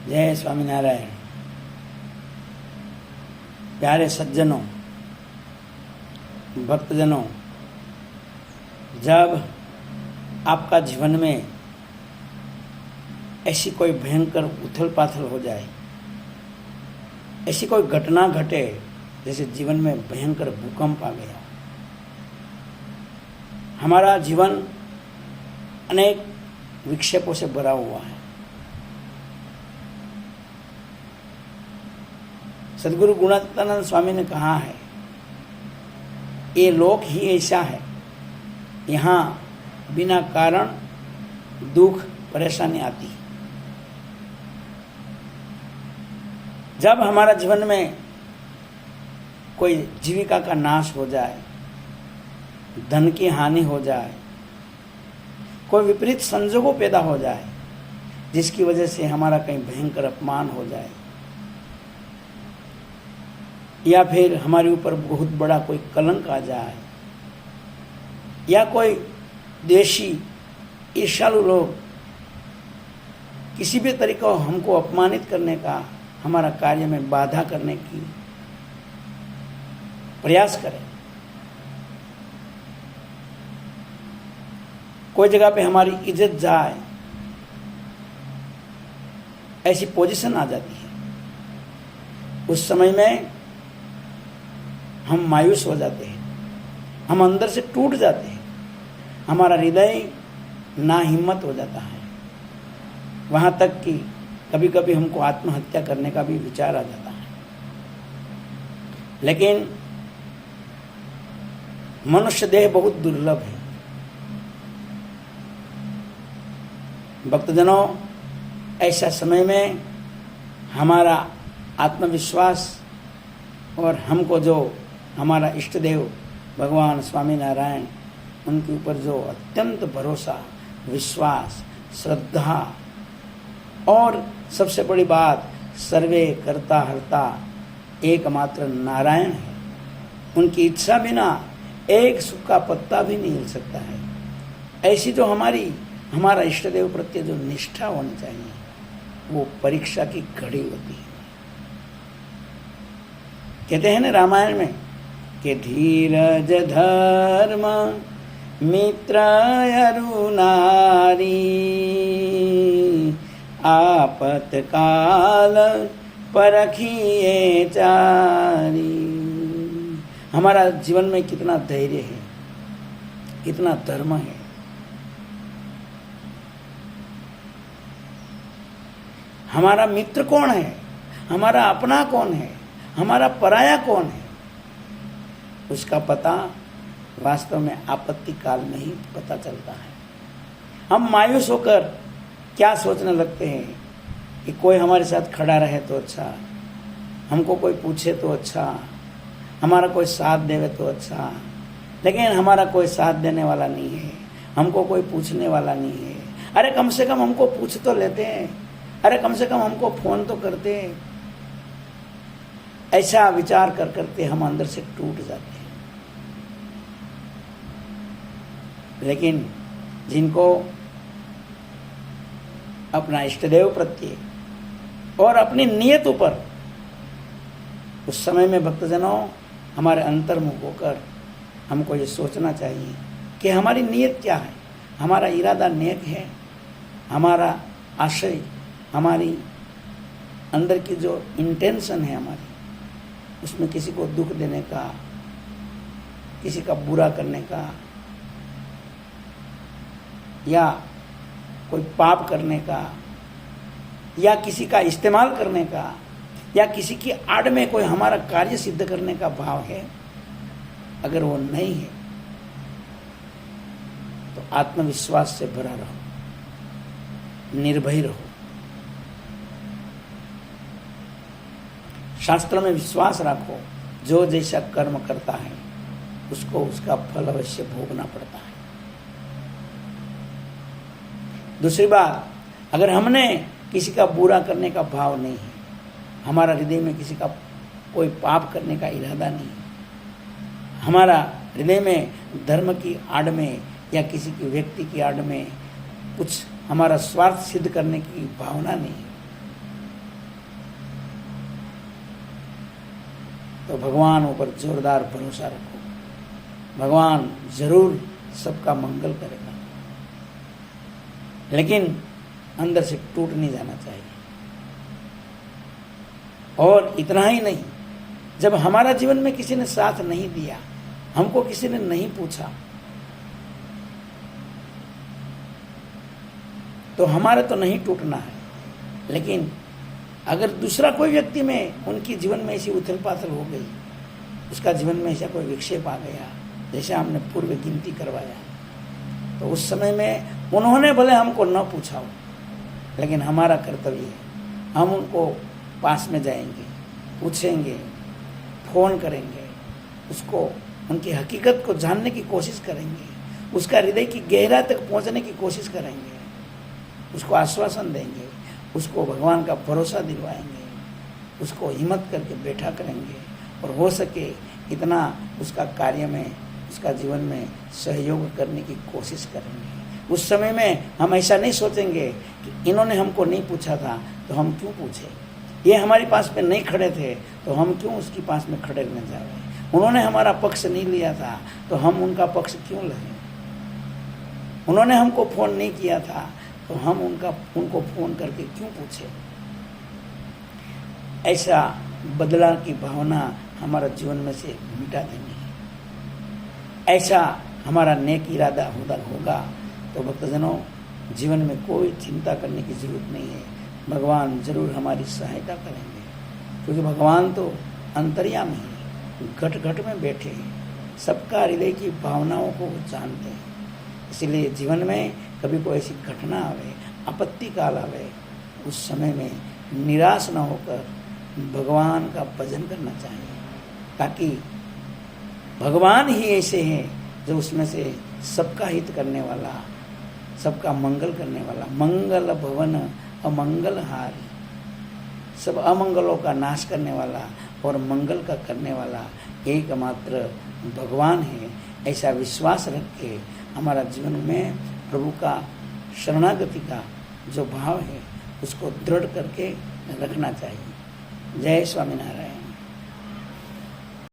जय स्वामीनारायण। प्यारे सज्जनों, भक्तजनों, जब आपका जीवन में ऐसी कोई भयंकर उथल पाथल हो जाए, ऐसी कोई घटना घटे जैसे जीवन में भयंकर भूकंप आ गया, हमारा जीवन अनेक विक्षेपों से भरा हुआ है। सद्गुरु गुणातीतानंद स्वामी ने कहा है, ये लोक ही ऐसा है, यहाँ बिना कारण दुख परेशानी आती है। जब हमारा जीवन में कोई जीविका का नाश हो जाए, धन की हानि हो जाए, कोई विपरीत संजोगों पैदा हो जाए जिसकी वजह से हमारा कहीं भयंकर अपमान हो जाए, या फिर हमारे ऊपर बहुत बड़ा कोई कलंक आ जाए, या कोई देशी ईर्ष्यालु लोग किसी भी तरीका हमको अपमानित करने का, हमारा कार्य में बाधा करने की प्रयास करें, कोई जगह पे हमारी इज्जत जाए, ऐसी पोजीशन आ जाती है। उस समय में हम मायूस हो जाते हैं, हम अंदर से टूट जाते हैं, हमारा हृदय ना हिम्मत हो जाता है। वहाँ तक कि कभी कभी हमको आत्महत्या करने का भी विचार आ जाता है। लेकिन मनुष्य देह बहुत दुर्लभ है। भक्तजनों, ऐसा समय में हमारा आत्मविश्वास और हमको जो हमारा इष्ट देव भगवान स्वामीनारायण, उनके ऊपर जो अत्यंत भरोसा, विश्वास, श्रद्धा और सबसे बड़ी बात सर्वे कर्ता हर्ता एकमात्र नारायण है, उनकी इच्छा बिना एक सूखा पत्ता भी नहीं हिल सकता है। ऐसी जो हमारा इष्ट देव प्रत्ये जो निष्ठा होनी चाहिए, वो परीक्षा की घड़ी होती है। कहते हैं ना रामायण में कि धीरज धर्म मित्र अरु नारी, आपत काल परखिए चारी। हमारा जीवन में कितना धैर्य है, कितना धर्म है। हमारा मित्र कौन है, हमारा अपना कौन है, हमारा पराया कौन है, उसका पता वास्तव में आपत्ति काल में ही पता चलता है। हम मायूस होकर क्या सोचने लगते हैं कि कोई हमारे साथ खड़ा रहे तो अच्छा, हमको कोई पूछे तो अच्छा, हमारा कोई साथ देवे तो अच्छा। लेकिन हमारा कोई साथ देने वाला नहीं है, हमको कोई पूछने वाला नहीं है। अरे कम से कम हमको पूछ तो लेते हैं, अरे कम से कम हमको फोन तो करते हैं। ऐसा विचार कर करके हम अंदर से टूट जाते हैं। लेकिन जिनको अपना इष्टदेव प्रत्ये और अपनी नियत ऊपर, उस समय में भक्तजनों हमारे अंतर्मुख होकर हमको ये सोचना चाहिए कि हमारी नियत क्या है, हमारा इरादा नेक है, हमारा आशय, हमारी अंदर की जो इंटेंशन है हमारी, उसमें किसी को दुख देने का, किसी का बुरा करने का, या कोई पाप करने का, या किसी का इस्तेमाल करने का, या किसी की आड़ में कोई हमारा कार्य सिद्ध करने का भाव है। अगर वो नहीं है तो आत्मविश्वास से भरा रहो, निर्भय रहो। शास्त्रों में विश्वास रखो, जो जैसा कर्म करता है उसको उसका फल अवश्य भोगना पड़ता है। दूसरी बात, अगर हमने किसी का बुरा करने का भाव नहीं है, हमारा हृदय में किसी का कोई पाप करने का इरादा नहीं है, हमारा हृदय में धर्म की आड़ में या किसी की व्यक्ति की आड़ में कुछ हमारा स्वार्थ सिद्ध करने की भावना नहीं है, तो भगवान ऊपर जोरदार भरोसा रखो, भगवान जरूर सबका मंगल करेगा। लेकिन अंदर से टूट नहीं जाना चाहिए। और इतना ही नहीं, जब हमारा जीवन में किसी ने साथ नहीं दिया, हमको किसी ने नहीं पूछा, तो हमारा तो नहीं टूटना है। लेकिन अगर दूसरा कोई व्यक्ति में उनके जीवन में ऐसी उथल पाथल हो गई, उसका जीवन में ऐसा कोई विक्षेप आ गया, जैसे हमने पूर्व गिनती करवाया, तो उस समय में उन्होंने भले हमको न पूछा हो, लेकिन हमारा कर्तव्य है, हम उनको पास में जाएंगे, पूछेंगे, फोन करेंगे, उसको उनकी हकीकत को जानने की कोशिश करेंगे, उसका हृदय की गहराई तक पहुंचने की कोशिश करेंगे, उसको आश्वासन देंगे, उसको भगवान का भरोसा दिलवाएंगे, उसको हिम्मत करके बैठा करेंगे, और हो सके इतना उसका कार्य में, उसका जीवन में सहयोग करने की कोशिश करेंगे। उस समय में हम ऐसा नहीं सोचेंगे कि इन्होंने हमको नहीं पूछा था तो हम क्यों पूछे, ये हमारे पास में नहीं खड़े थे तो हम क्यों उसके पास में खड़े रहने जाए, उन्होंने हमारा पक्ष नहीं लिया था तो हम उनका पक्ष क्यों लें, उन्होंने हमको फोन नहीं किया था तो हम उनको फोन करके क्यों पूछे। ऐसा बदला की भावना हमारा जीवन में से मिटा देनी है। ऐसा हमारा नेक इरादा होगा तो भक्तजनों, जीवन में कोई चिंता करने की जरूरत नहीं है, भगवान जरूर हमारी सहायता करेंगे, क्योंकि भगवान तो अंतर्यामी है, घट घट में बैठे हैं, सबका हृदय की भावनाओं को जानते हैं। इसलिए जीवन में कभी कोई ऐसी घटना आवे, आपत्ति काल आवे, उस समय में निराश न होकर भगवान का भजन करना चाहिए, ताकि भगवान ही ऐसे हैं जो उसमें से सबका हित करने वाला, सबका मंगल करने वाला, मंगल भवन अमंगल हारी, सब अमंगलों का नाश करने वाला और मंगल का करने वाला एकमात्र भगवान है। ऐसा विश्वास रख के हमारा जीवन में प्रभु का शरणागति का जो भाव है उसको दृढ़ करके रखना चाहिए। जय स्वामीनारायण।